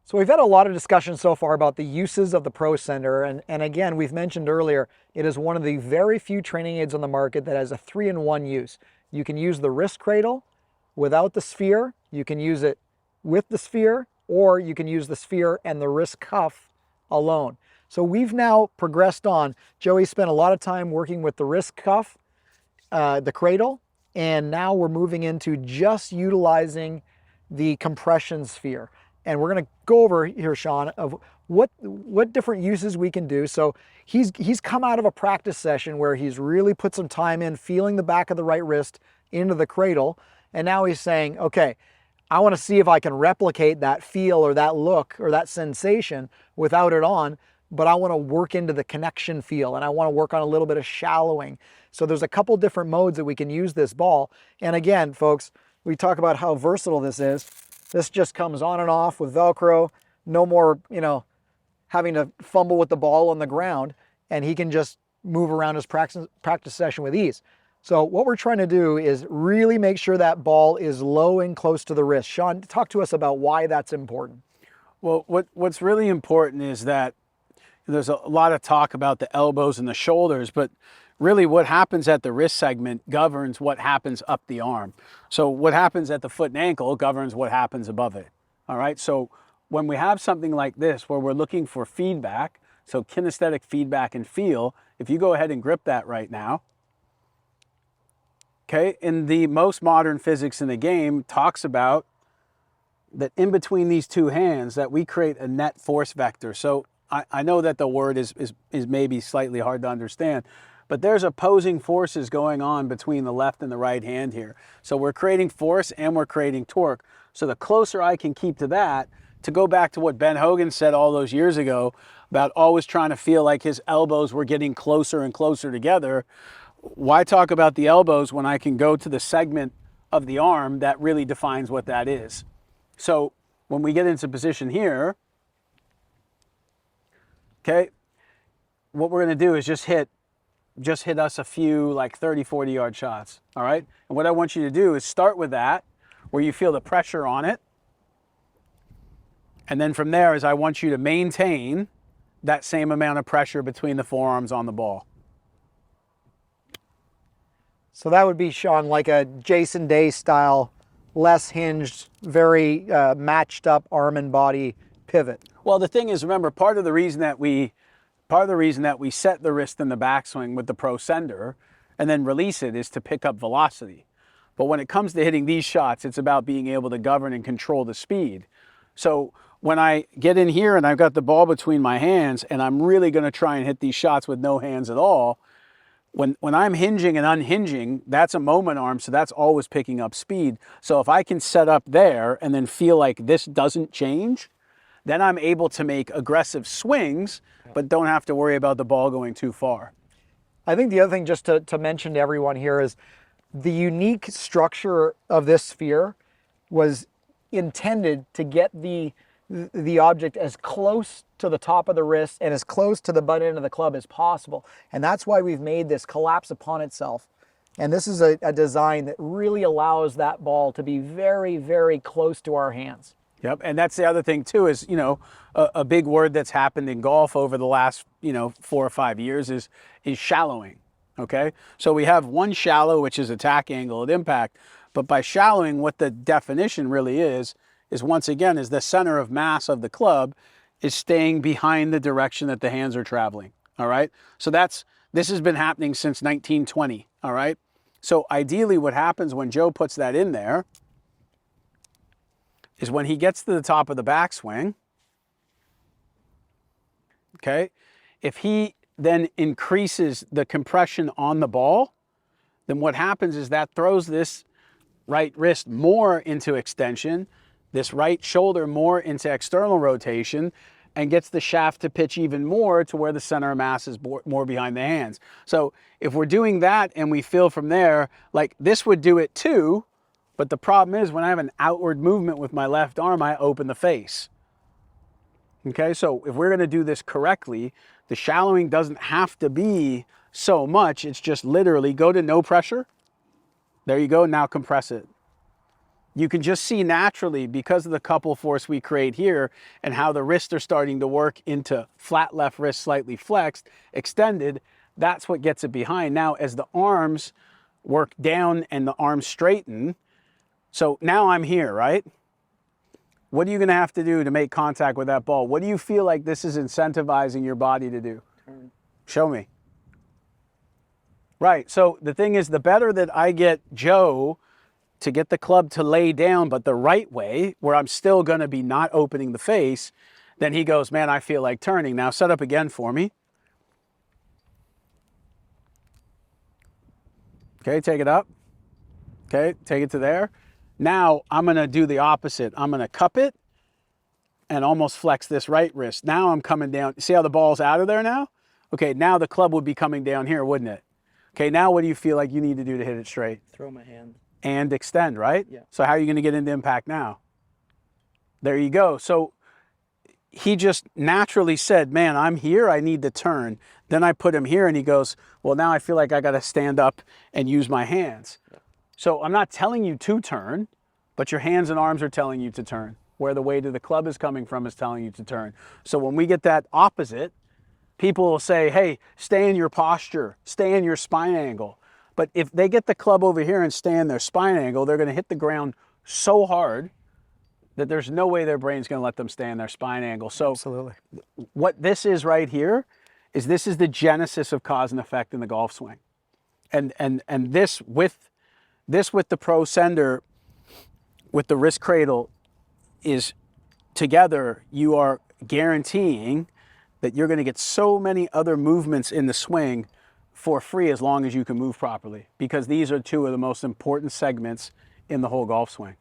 So we've had a lot of discussion so far about the uses of the ProSender, and again, we've mentioned earlier, it is one of the very few training aids on the market that has a 3-in-1 use. You can use the wrist cradle without the sphere, you can use it with the sphere, or you can use the sphere and the wrist cuff alone. So we've now progressed on. Joey spent a lot of time working with the wrist cuff, the cradle, and now we're moving into just utilizing the compression sphere. And we're going to go over here, Sean, of what different uses we can do. So he's come out of a practice session where he's really put some time in feeling the back of the right wrist into the cradle. And now he's saying, okay, I want to see if I can replicate that feel or that look or that sensation without it on, but I want to work into the connection feel and I want to work on a little bit of shallowing. So there's a couple different modes that we can use this ball. And again, folks, we talk about how versatile this is. This just comes on and off with Velcro. No more, having to fumble with the ball on the ground, and he can just move around his practice session with ease. So what we're trying to do is really make sure that ball is low and close to the wrist. Sean, talk to us about why that's important. Well, what's really important is that there's a lot of talk about the elbows and the shoulders, but really what happens at the wrist segment governs what happens up the arm. So what happens at the foot and ankle governs what happens above it. All right. So when we have something like this where we're looking for feedback, so kinesthetic feedback and feel, if you go ahead and grip that right now, okay, in the most modern physics in the game talks about that in between these two hands that we create a net force vector. So I know that the word is maybe slightly hard to understand, but there's opposing forces going on between the left and the right hand here. So we're creating force and we're creating torque. So the closer I can keep to that, to go back to what Ben Hogan said all those years ago about always trying to feel like his elbows were getting closer and closer together, why talk about the elbows when I can go to the segment of the arm that really defines what that is? So when we get into position here, okay, what we're going to do is just hit us a few like 30, 40 yard shots. All right. And what I want you to do is start with that where you feel the pressure on it. And then from there is I want you to maintain that same amount of pressure between the forearms on the ball. So that would be, Sean, like a Jason Day style, less hinged, very matched up arm and body pivot. Well, the thing is, remember, part of the reason that we set the wrist in the backswing with the ProSender and then release it is to pick up velocity. But when it comes to hitting these shots, it's about being able to govern and control the speed. So when I get in here and I've got the ball between my hands and I'm really going to try and hit these shots with no hands at all, when I'm hinging and unhinging, that's a moment arm, so that's always picking up speed. So if I can set up there and then feel like this doesn't change, then I'm able to make aggressive swings, but don't have to worry about the ball going too far. I think the other thing just to mention to everyone here is the unique structure of this sphere was intended to get the object as close to the top of the wrist and as close to the butt end of the club as possible. And that's why we've made this collapse upon itself. And this is a design that really allows that ball to be very, very close to our hands. Yep, and that's the other thing too is, a big word that's happened in golf over the last, 4 or 5 years is shallowing, okay? So we have one shallow, which is attack angle at impact, but by shallowing, what the definition really is once again, is the center of mass of the club is staying behind the direction that the hands are traveling, all right? So this has been happening since 1920, all right? So ideally what happens when Joe puts that in there is when he gets to the top of the backswing, okay, if he then increases the compression on the ball, then what happens is that throws this right wrist more into extension, this right shoulder more into external rotation, and gets the shaft to pitch even more to where the center of mass is more behind the hands. So if we're doing that and we feel from there, like this would do it too, but the problem is when I have an outward movement with my left arm, I open the face. Okay, so if we're gonna do this correctly, the shallowing doesn't have to be so much. It's just literally go to no pressure. There you go, now compress it. you can just see naturally, because of the couple force we create here and how the wrists are starting to work into flat left wrist, slightly flexed, extended, that's what gets it behind. Now, as the arms work down and the arms straighten, so now I'm here, right? What are you going to have to do to make contact with that ball? What do you feel like this is incentivizing your body to do? Turn. Show me. Right, so the thing is, the better that I get Joe to get the club to lay down, but the right way, where I'm still going to be not opening the face, then he goes, man, I feel like turning. Now set up again for me. Okay, take it up. Okay, take it to there. Now I'm going to do the opposite. I'm going to cup it and almost flex this right wrist. Now I'm coming down. See how the ball's out of there now? Okay, now the club would be coming down here, wouldn't it? Okay, now what do you feel like you need to do to hit it straight? Throw my hand. And extend, right? Yeah. So how are you going to get into impact now? There you go. So he just naturally said, man, I'm here, I need to turn. Then I put him here and he goes, well, now I feel like I got to stand up and use my hands. Yeah. So I'm not telling you to turn, but your hands and arms are telling you to turn. Where the weight of the club is coming from is telling you to turn. So when we get that opposite, people will say, hey, stay in your posture, stay in your spine angle. But if they get the club over here and stay in their spine angle, they're going to hit the ground so hard that there's no way their brain's going to let them stay in their spine angle. So Absolutely. what this is right here is this is the genesis of cause and effect in the golf swing. And this with the ProSender, with the wrist cradle, is together, you are guaranteeing that you're going to get so many other movements in the swing for free as long as you can move properly, because these are two of the most important segments in the whole golf swing.